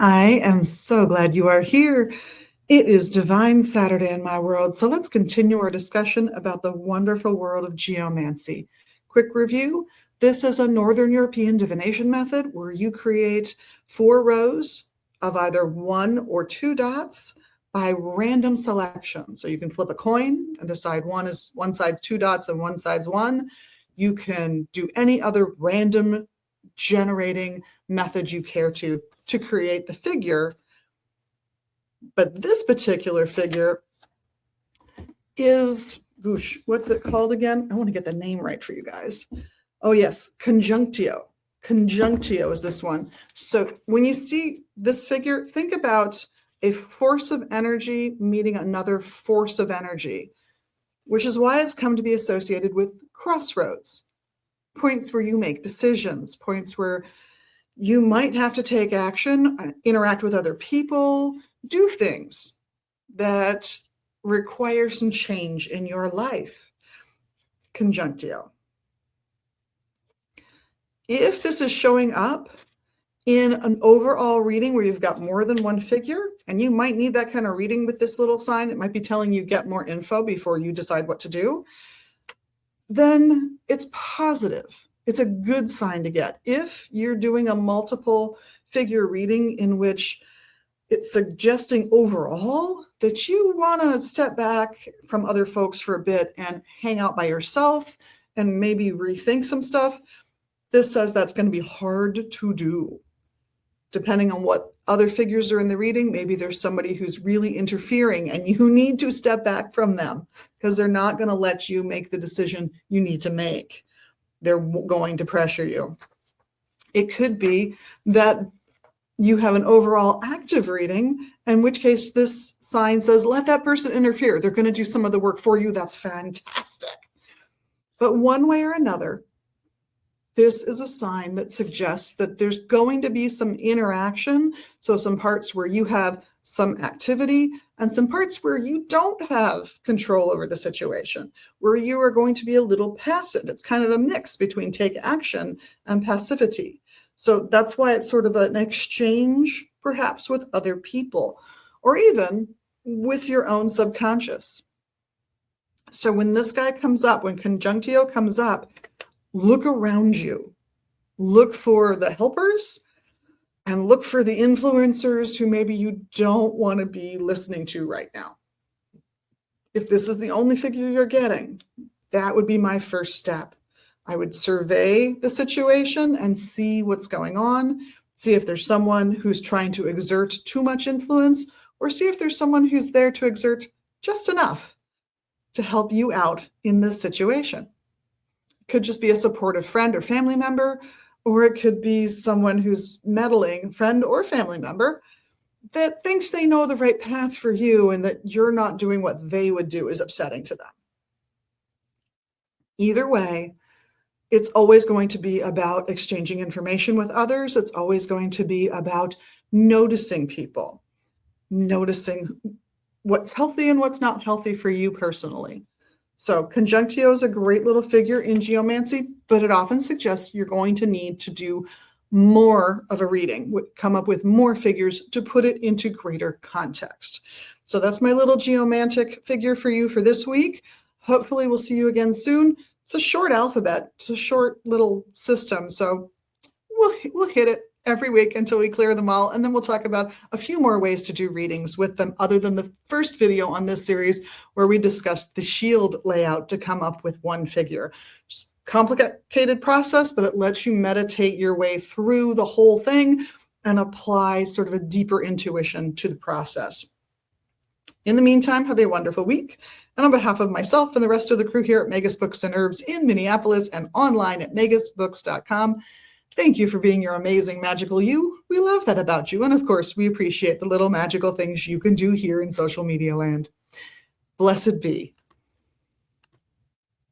I am so glad you are here. It is Divine Saturday in my world, so let's continue our discussion about the wonderful world of geomancy. Quick review. This is a Northern European divination method where you create 4 rows of either 1 or 2 dots by random selection. So you can flip a coin and decide one side's 2 dots and one side's 1. You can do any other random generating method you care to create the figure. But this particular figure is, what's it called again? I want to get the name right for you guys. Oh yes, conjunctio. Conjunctio is this one. So when you see this figure, think about a force of energy meeting another force of energy, which is why it's come to be associated with crossroads, points where you make decisions, points where you might have to take action, interact with other people, do things that require some change in your life. Conjunctio. If this is showing up in an overall reading where you've got more than one figure, and you might need that kind of reading with this little sign, it might be telling you get more info before you decide what to do, then it's positive. It's a good sign to get. If you're doing a multiple figure reading in which it's suggesting overall that you want to step back from other folks for a bit and hang out by yourself and maybe rethink some stuff, this says that's going to be hard to do. Depending on what other figures are in the reading, maybe there's somebody who's really interfering and you need to step back from them because they're not going to let you make the decision you need to make. They're going to pressure you. It could be that you have an overall active reading, in which case this sign says, let that person interfere. They're going to do some of the work for you. That's fantastic. But one way or another, this is a sign that suggests that there's going to be some interaction. So some parts where you have some activity and some parts where you don't have control over the situation, where you are going to be a little passive. It's kind of a mix between take action and passivity. So that's why it's sort of an exchange, perhaps with other people, or even with your own subconscious. So when this guy comes up, when conjunctio comes up, look around you. Look for the helpers and look for the influencers who maybe you don't want to be listening to right now. If this is the only figure you're getting, that would be my first step. I would survey the situation and see what's going on, see if there's someone who's trying to exert too much influence, or see if there's someone who's there to exert just enough to help you out in this situation. It could just be a supportive friend or family member, or it could be someone who's meddling, friend or family member, that thinks they know the right path for you and that you're not doing what they would do is upsetting to them. Either way, it's always going to be about exchanging information with others. It's always going to be about noticing people, noticing what's healthy and what's not healthy for you personally. So conjunctio is a great little figure in geomancy, but it often suggests you're going to need to do more of a reading, come up with more figures to put it into greater context. So that's my little geomantic figure for you for this week. Hopefully we'll see you again soon. It's a short alphabet. It's a short little system. So we'll hit it every week until we clear them all. And then we'll talk about a few more ways to do readings with them other than the first video on this series where we discussed the shield layout to come up with one figure. Just complicated process, but it lets you meditate your way through the whole thing and apply sort of a deeper intuition to the process. In the meantime, have a wonderful week. And on behalf of myself and the rest of the crew here at Magus Books and Herbs in Minneapolis and online at magusbooks.com, thank you for being your amazing magical you. We love that about you. And of course, we appreciate the little magical things you can do here in social media land. Blessed be.